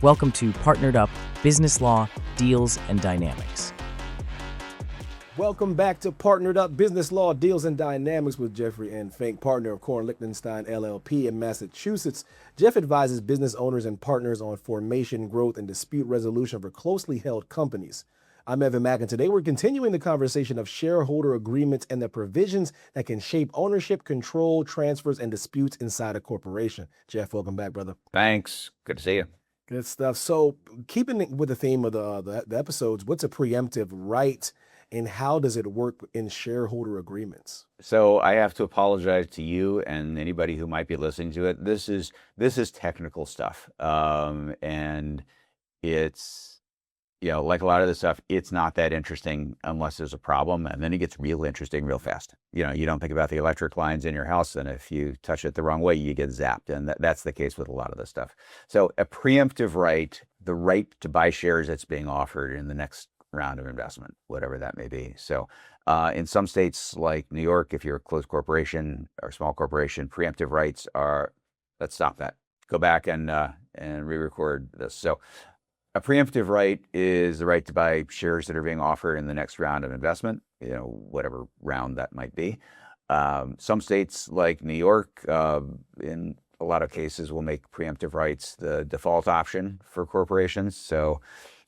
Welcome to Partnered Up Business Law, Deals, and Dynamics. Welcome back to Partnered Up Business Law, Deals, and Dynamics with Jeffrey and Fink, partner of Coren Lichtenstein LLP in Massachusetts. Jeff advises business owners and partners on formation, growth, and dispute resolution for closely held companies. I'm Evan Mack, and today we're continuing the conversation of shareholder agreements and the provisions that can shape ownership, control, transfers, and disputes inside a corporation. Jeff, welcome back, brother. Thanks. Good to see you. Good stuff. So keeping with the theme of the episodes, what's a preemptive right and how does it work in shareholder agreements? So I have to apologize to you and anybody who might be listening to it. This is technical stuff. And it's, like a lot of this stuff, it's not that interesting unless there's a problem. And then it gets real interesting real fast. You don't think about the electric lines in your house, and if you touch it the wrong way, you get zapped. And that's the case with a lot of this stuff. So a preemptive right, the right to buy shares that's being offered in the next round of investment, whatever that may be. So in some states like New York, if you're a closed corporation or small corporation, preemptive rights are, let's stop that. Go back and re-record this. So a preemptive right is the right to buy shares that are being offered in the next round of investment, whatever round that might be. Some states like New York, in a lot of cases, will make preemptive rights the default option for corporations. So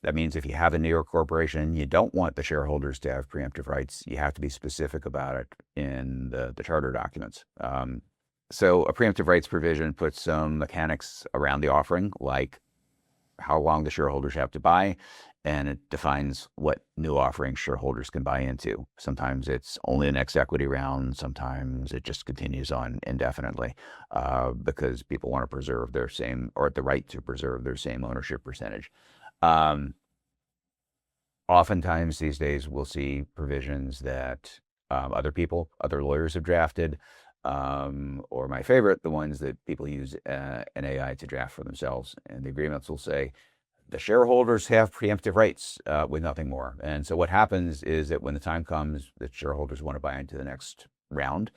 that means if you have a New York corporation, you don't want the shareholders to have preemptive rights, you have to be specific about it in the charter documents. So a preemptive rights provision puts some mechanics around the offering, like how long the shareholders have to buy, and it defines what new offerings shareholders can buy into. Sometimes it's only the next equity round, sometimes it just continues on indefinitely because people want to preserve their same, or the right to preserve their same ownership percentage. Oftentimes these days we'll see provisions that other lawyers have drafted, or my favorite, the ones that people use an AI to draft for themselves. And the agreements will say, the shareholders have preemptive rights with nothing more. And so what happens is that when the time comes that shareholders want to buy into the next round,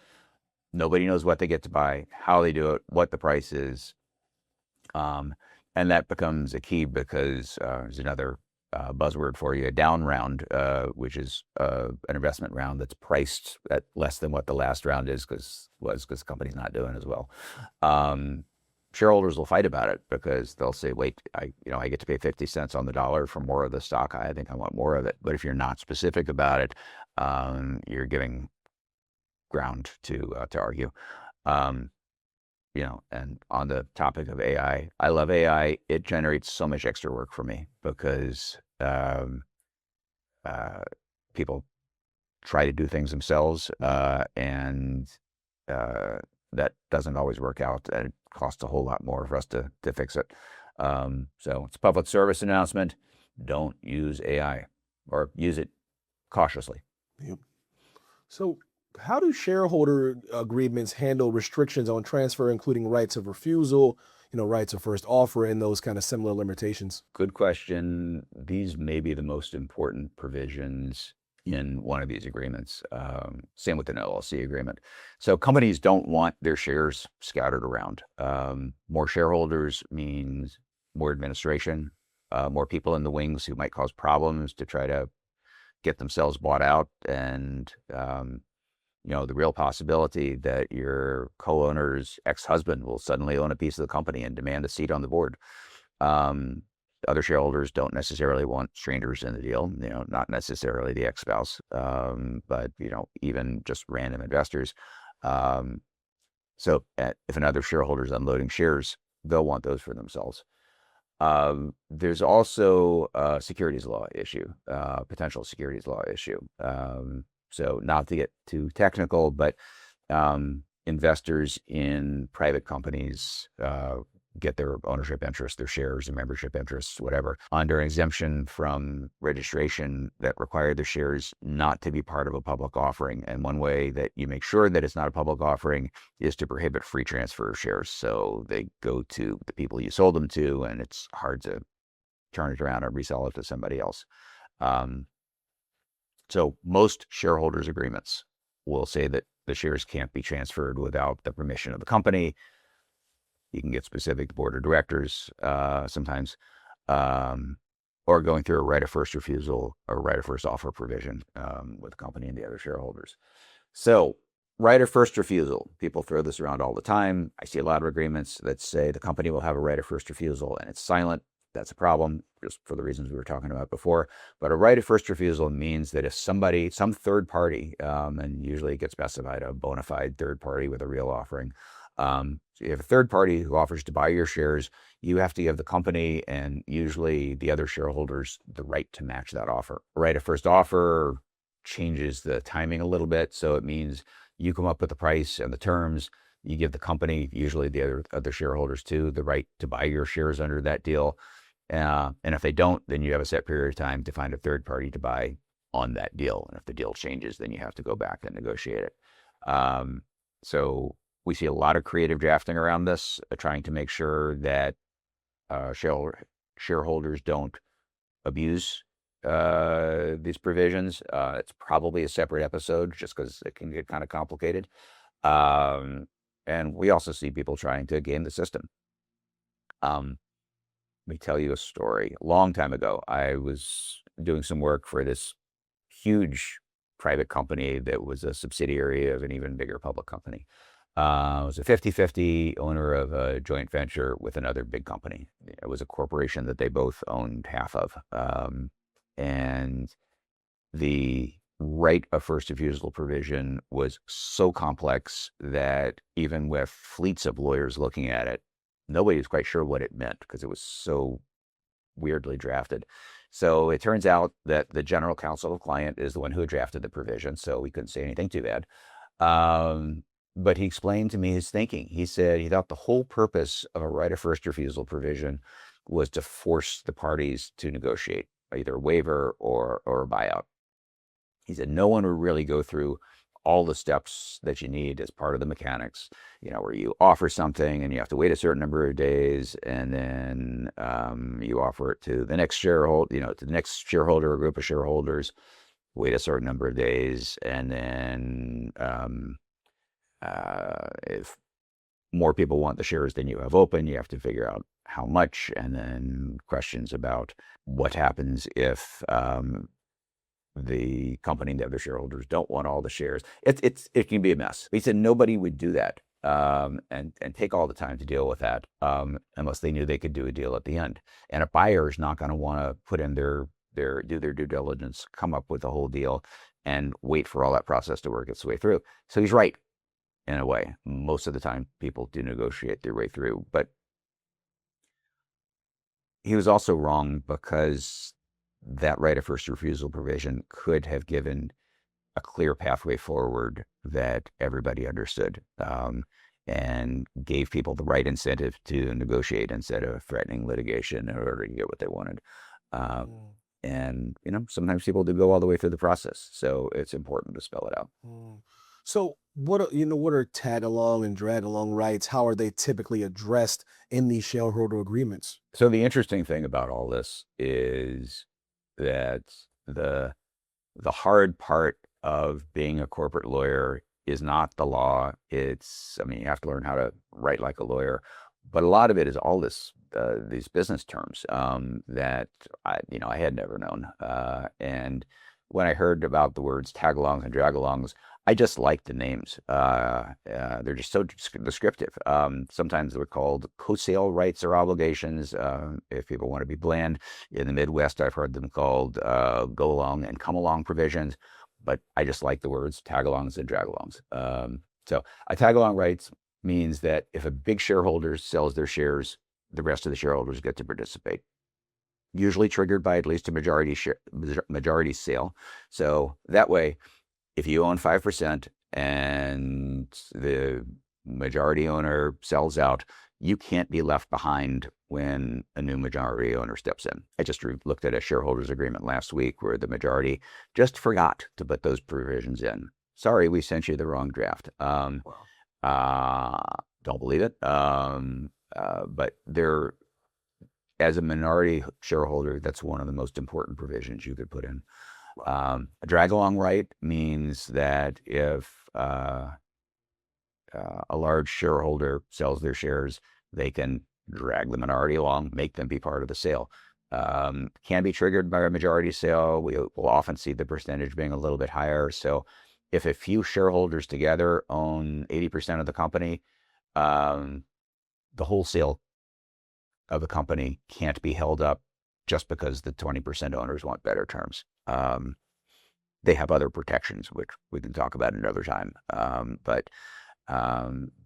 nobody knows what they get to buy, how they do it, what the price is. And that becomes a key because there's another buzzword for you, a down round, which is an investment round that's priced at less than what the last round is because the company's not doing as well. Shareholders will fight about it because they'll say, wait, I get to pay 50 cents on the dollar for more of the stock. I think I want more of it. But if you're not specific about it, you're giving ground to argue. And on the topic of AI, I love AI. It generates so much extra work for me because people try to do things themselves, and that doesn't always work out. And it costs a whole lot more for us to fix it. So it's a public service announcement. Don't use AI, or use it cautiously. Yep. So how do shareholder agreements handle restrictions on transfer, including rights of refusal, rights of first offer, and those kind of similar limitations? Good question. These may be the most important provisions in one of these agreements. Same with an LLC agreement. So companies don't want their shares scattered around. More shareholders means more administration, more people in the wings who might cause problems to try to get themselves bought out, and the real possibility that your co-owner's ex-husband will suddenly own a piece of the company and demand a seat on the board. Other shareholders don't necessarily want strangers in the deal, not necessarily the ex-spouse, but, even just random investors. So if another shareholder is unloading shares, they'll want those for themselves. There's also a securities law issue, potential securities law issue. So not to get too technical, but investors in private companies get their ownership interests, their shares and membership interests, whatever, under an exemption from registration that required the shares not to be part of a public offering. And one way that you make sure that it's not a public offering is to prohibit free transfer of shares. So they go to the people you sold them to, and it's hard to turn it around and resell it to somebody else. So most shareholders agreements will say that the shares can't be transferred without the permission of the company. You can get specific board of directors sometimes. or going through a right of first refusal or right of first offer provision with the company and the other shareholders. So right of first refusal, people throw this around all the time. I see a lot of agreements that say the company will have a right of first refusal and it's silent. That's a problem, just for the reasons we were talking about before. But a right of first refusal means that if somebody, some third party, and usually it gets specified a bona fide third party with a real offering, so you have a third party who offers to buy your shares, you have to give the company and usually the other shareholders the right to match that offer. Right of first offer changes the timing a little bit. So it means you come up with the price and the terms, you give the company, usually the other shareholders too, the right to buy your shares under that deal. And if they don't, then you have a set period of time to find a third party to buy on that deal. And if the deal changes, then you have to go back and negotiate it. So we see a lot of creative drafting around this, trying to make sure that shareholders don't abuse these provisions. It's probably a separate episode just because it can get kind of complicated. And we also see people trying to game the system. Let me tell you a story. A long time ago, I was doing some work for this huge private company that was a subsidiary of an even bigger public company. It was a 50-50 owner of a joint venture with another big company. It was a corporation that they both owned half of. And the right of first refusal provision was so complex that even with fleets of lawyers looking at it, nobody was quite sure what it meant because it was so weirdly drafted. So it turns out that the general counsel of the client is the one who drafted the provision, so we couldn't say anything too bad. But he explained to me his thinking. He said he thought the whole purpose of a right of first refusal provision was to force the parties to negotiate either a waiver or a buyout. He said no one would really go through all the steps that you need as part of the mechanics, where you offer something and you have to wait a certain number of days, and then you offer it to the next shareholder, to the next shareholder or group of shareholders, wait a certain number of days, and then if more people want the shares than you have open, you have to figure out how much, and then questions about what happens if the company and the other shareholders don't want all the shares. It can be a mess. He said nobody would do that and take all the time to deal with that unless they knew they could do a deal at the end. And a buyer is not going to want to put in do their due diligence, come up with the whole deal, and wait for all that process to work its way through. So he's right in a way. Most of the time, people do negotiate their way through, but he was also wrong because that right of first refusal provision could have given a clear pathway forward that everybody understood and gave people the right incentive to negotiate instead of threatening litigation in order to get what they wanted. And, sometimes people do go all the way through the process. So it's important to spell it out. So what are tag along and drag along rights? How are they typically addressed in these shareholder agreements? So the interesting thing about all this is that the hard part of being a corporate lawyer is not the law. You have to learn how to write like a lawyer, but a lot of it is all these business terms that I had never known. And when I heard about the words tag-alongs and drag-alongs, I just like the names. They're just so descriptive. Sometimes they're called co-sale rights or obligations, if people want to be bland. In the Midwest, I've heard them called go-along and come-along provisions, but I just like the words tag-alongs and drag-alongs. So a tag-along rights means that if a big shareholder sells their shares, the rest of the shareholders get to participate. Usually triggered by at least a majority sale. So that way, if you own 5% and the majority owner sells out, you can't be left behind when a new majority owner steps in. I just looked at a shareholders agreement last week where the majority just forgot to put those provisions in. Sorry, we sent you the wrong draft. Don't believe it. But as a minority shareholder, that's one of the most important provisions you could put in. A drag-along right means that if a large shareholder sells their shares, they can drag the minority along, make them be part of the sale. Can be triggered by a majority sale. We will often see the percentage being a little bit higher. So if a few shareholders together own 80% of the company, the wholesale of the company can't be held up just because the 20% owners want better terms. They have other protections, which we can talk about another time.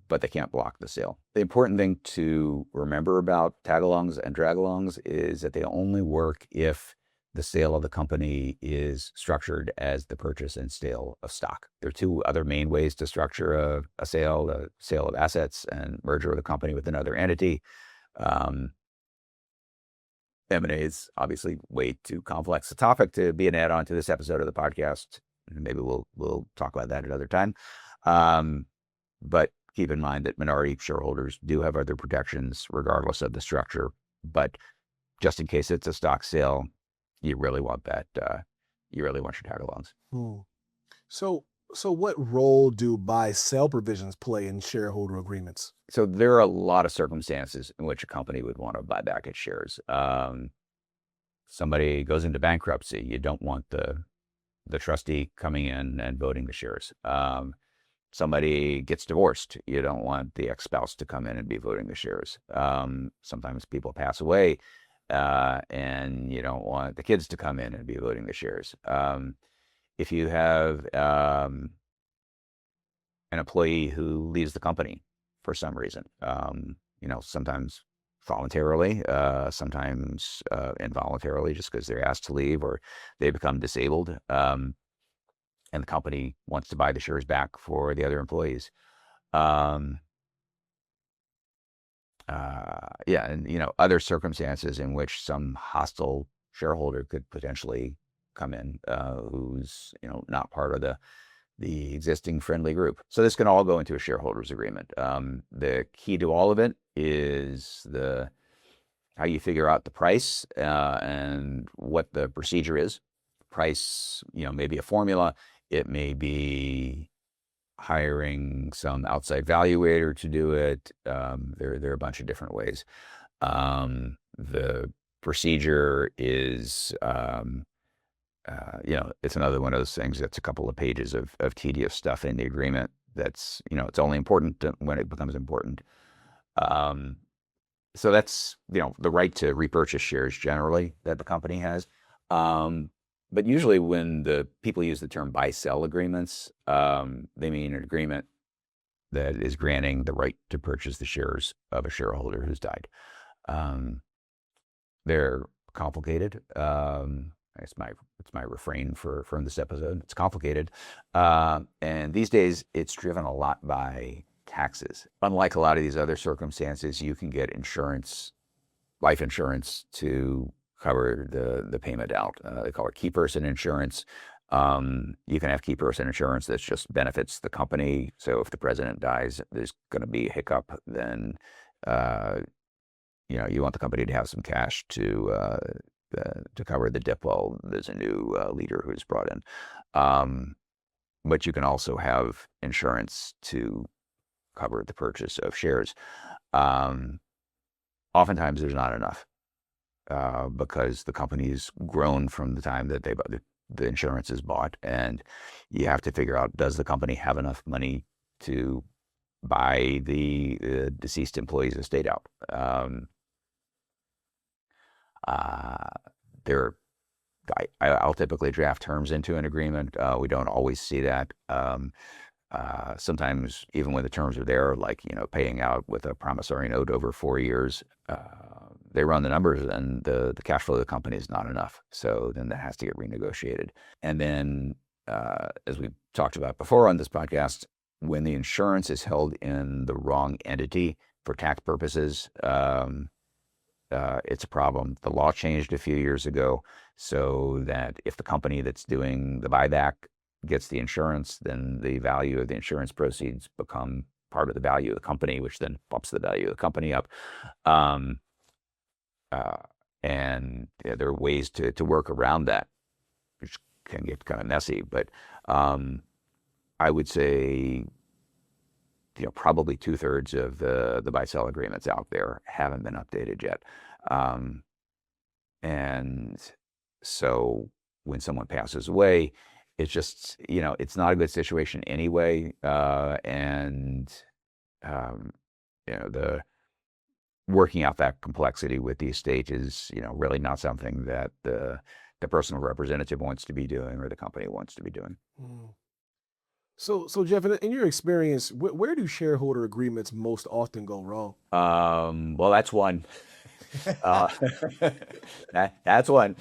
But they can't block the sale. The important thing to remember about tag-alongs and drag-alongs is that they only work if the sale of the company is structured as the purchase and sale of stock. There are two other main ways to structure a sale: the sale of assets and merger of the company with another entity. M&A is obviously way too complex a topic to be an add-on to this episode of the podcast. Maybe we'll talk about that another time. But keep in mind that minority shareholders do have other protections regardless of the structure. But just in case it's a stock sale, you really want that. You really want your tag-alongs. So what role do buy-sell provisions play in shareholder agreements? So there are a lot of circumstances in which a company would want to buy back its shares. Somebody goes into bankruptcy. You don't want the trustee coming in and voting the shares. Somebody gets divorced. You don't want the ex-spouse to come in and be voting the shares. Sometimes people pass away, and you don't want the kids to come in and be voting the shares. If you have an employee who leaves the company for some reason, sometimes voluntarily, sometimes involuntarily, just because they're asked to leave or they become disabled, and the company wants to buy the shares back for the other employees. And other circumstances in which some hostile shareholder could potentially come in, who's not part of the existing friendly group. So this can all go into a shareholders agreement. The key to all of it is how you figure out the price and what the procedure is. Price, may be a formula. It may be hiring some outside valuator to do it. There are a bunch of different ways. The procedure is, it's another one of those things that's a couple of pages of tedious stuff in the agreement. That's, it's only important when it becomes important. So that's, the right to repurchase shares generally that the company has. But usually when the people use the term buy-sell agreements, they mean an agreement that is granting the right to purchase the shares of a shareholder who's died. They're complicated. It's my refrain from this episode. It's complicated. And these days it's driven a lot by taxes. Unlike a lot of these other circumstances, you can get insurance, life insurance, to cover the payment out. They call it key person insurance. You can have key person insurance that just benefits the company. So if the president dies, there's going to be a hiccup, then you want the company to have some cash to cover the dip while there's a new leader who's brought in. But you can also have insurance to cover the purchase of shares. Oftentimes there's not enough. Because the company's grown from the time that the insurance is bought, and you have to figure out, does the company have enough money to buy the deceased employee's estate out? I'll typically draft terms into an agreement. We don't always see that. Sometimes even when the terms are there, like paying out with a promissory note over 4 years, they run the numbers and the cash flow of the company is not enough. So then that has to get renegotiated. And then, as we talked about before on this podcast, when the insurance is held in the wrong entity for tax purposes, it's a problem. The law changed a few years ago so that if the company that's doing the buyback gets the insurance, then the value of the insurance proceeds become part of the value of the company, which then bumps the value of the company up. And there are ways to work around that, which can get kind of messy. But I would say, probably 2/3 of the buy-sell agreements out there haven't been updated yet. And so when someone passes away, it's just, it's not a good situation anyway. And, the working out that complexity with the estate is, really not something that the personal representative wants to be doing or the company wants to be doing. Mm. So Jeff, in your experience, where do shareholder agreements most often go wrong? Well, that's one. Uh, that's one.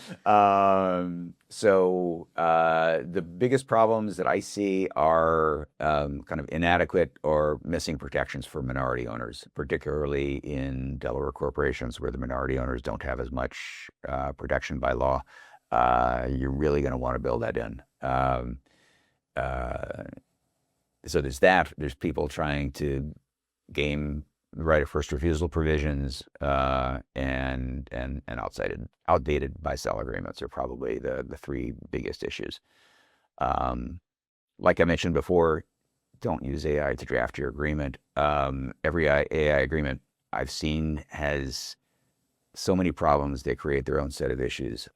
The biggest problems that I see are kind of inadequate or missing protections for minority owners, particularly in Delaware corporations where the minority owners don't have as much protection by law. You're really going to want to build that in. Uh, so there's that. There's people trying to game the right of first refusal provisions, and outdated buy-sell agreements are probably the three biggest issues. Like I mentioned before, don't use AI to draft your agreement. Every AI agreement I've seen has so many problems. They create their own set of issues.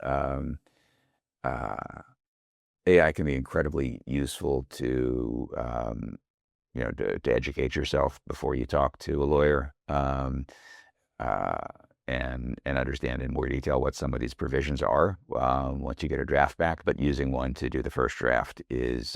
AI can be incredibly useful to to educate yourself before you talk to a lawyer, and understand in more detail what some of these provisions are once you get a draft back. But using one to do the first draft is,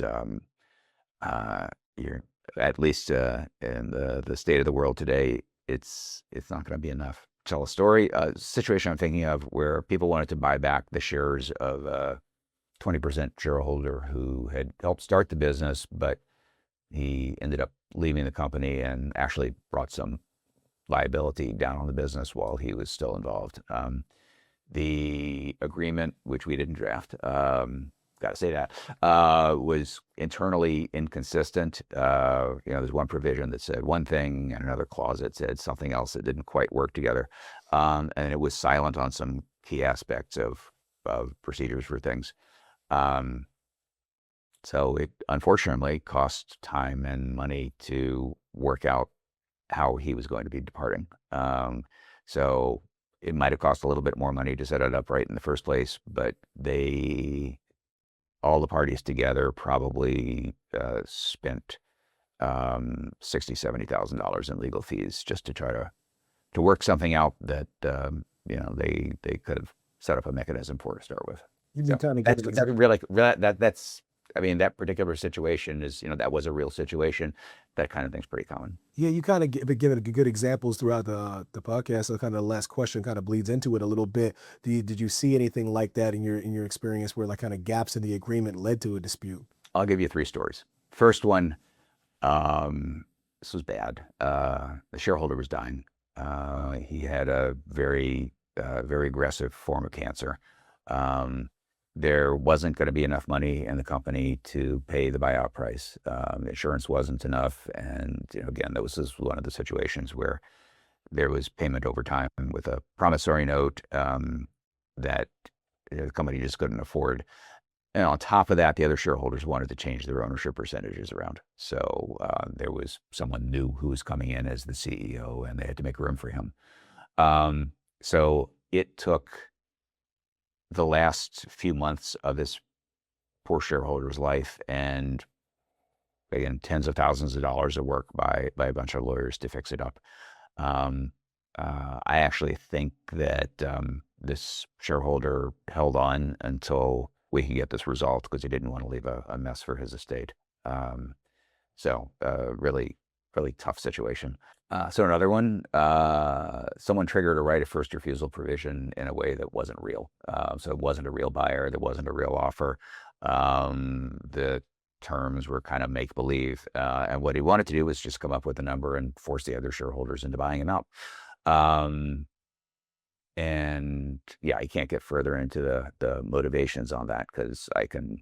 you're at least in the state of the world today, it's not going to be enough. Tell a story. A situation I'm thinking of where people wanted to buy back the shares of a 20% shareholder who had helped start the business, but he ended up leaving the company and actually brought some liability down on the business while he was still involved. The agreement, which we didn't draft, got to say that, was internally inconsistent. There's one provision that said one thing and another clause that said something else that didn't quite work together. And it was silent on some key aspects of procedures for things. So it unfortunately cost time and money to work out how he was going to be departing. So it might have cost a little bit more money to set it up right in the first place, but all the parties together probably spent $60,000-$70,000 in legal fees just to try to work something out that they could have set up a mechanism for to start with. That particular situation is, that was a real situation. That kind of thing's pretty common. Yeah, you kind of give good examples throughout the podcast. So kind of the last question kind of bleeds into it a little bit. Did you see anything like that in your experience where like kind of gaps in the agreement led to a dispute? I'll give you 3 stories. First one, this was bad. The shareholder was dying. He had a very aggressive form of cancer. There wasn't going to be enough money in the company to pay the buyout price. Insurance wasn't enough. And, again, this is one of the situations where there was payment over time with a promissory note that the company just couldn't afford. And on top of that, the other shareholders wanted to change their ownership percentages around. So there was someone new who was coming in as the CEO, and they had to make room for him. So it took the last few months of this poor shareholder's life, and again, tens of thousands of dollars of work by a bunch of lawyers to fix it up. I actually think that this shareholder held on until we could get this resolved because he didn't want to leave a mess for his estate. Really, really tough situation. So another one, someone triggered a right of first refusal provision in a way that wasn't real. So it wasn't a real buyer. There wasn't a real offer. The terms were kind of make-believe. And what he wanted to do was just come up with a number and force the other shareholders into buying him out. And yeah, I can't get further into the motivations on that because I can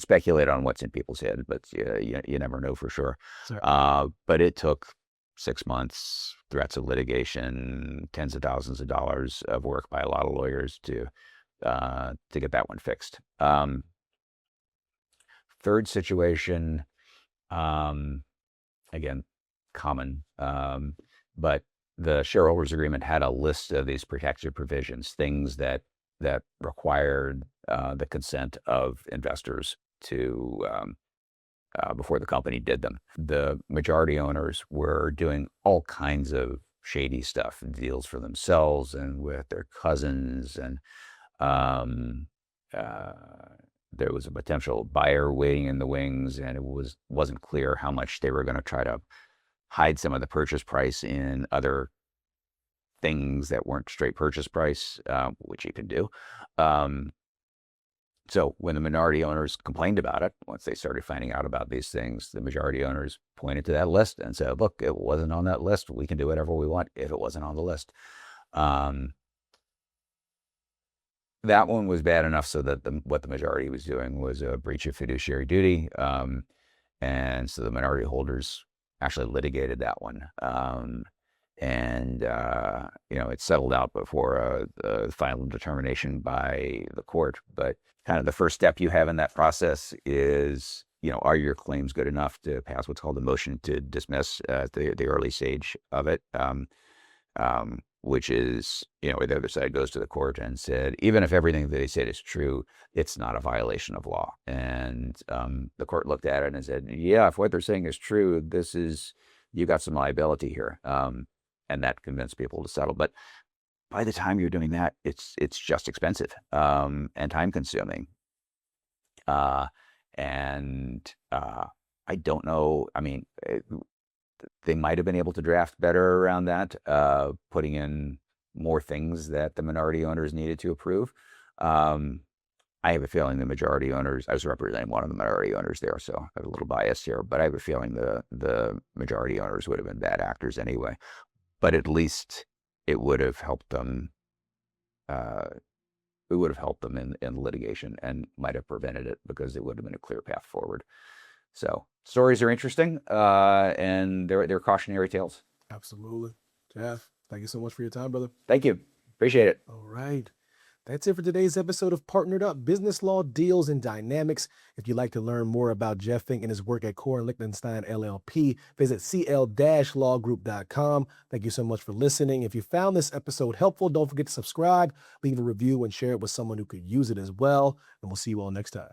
speculate on what's in people's head, but you never know for sure. But it took 6 months, threats of litigation, tens of thousands of dollars of work by a lot of lawyers to get that one fixed. Third situation, again, common, but the shareholders agreement had a list of these protective provisions, things that that required the consent of investors to before the company did them. The majority owners were doing all kinds of shady stuff, deals for themselves and with their cousins, and there was a potential buyer waiting in the wings, and it wasn't clear how much they were going to try to hide some of the purchase price in other things that weren't straight purchase price, which you can do. So when the minority owners complained about it, once they started finding out about these things, the majority owners pointed to that list and said, look, it wasn't on that list. We can do whatever we want if it wasn't on the list. That one was bad enough so that what the majority was doing was a breach of fiduciary duty. And so the minority holders actually litigated that one. It settled out before a final determination by the court. But kind of the first step you have in that process is, are your claims good enough to pass what's called a motion to dismiss at the early stage of it, which is, where the other side goes to the court and said, even if everything that they said is true, it's not a violation of law. And the court looked at it and said, yeah, if what they're saying is true, you got some liability here. And that convinced people to settle. But by the time you're doing that, it's just expensive and time consuming. I don't know. I mean, they might have been able to draft better around that, putting in more things that the minority owners needed to approve. I have a feeling the majority owners, I was representing one of the minority owners there, so I have a little bias here, but I have a feeling the majority owners would have been bad actors anyway. But at least it would have helped them. It would have helped them in litigation and might have prevented it because it would have been a clear path forward. So stories are interesting, and they're cautionary tales. Absolutely. Jeff, thank you so much for your time, brother. Thank you. Appreciate it. All right. That's it for today's episode of Partnered Up, Business Law, Deals, and Dynamics. If you'd like to learn more about Jeff Fink and his work at Coren Lichtenstein LLP, visit cl-lawgroup.com. Thank you so much for listening. If you found this episode helpful, don't forget to subscribe, leave a review, and share it with someone who could use it as well. And we'll see you all next time.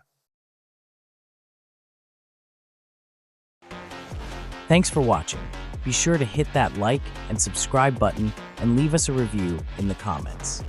Thanks for watching. Be sure to hit that like and subscribe button and leave us a review in the comments.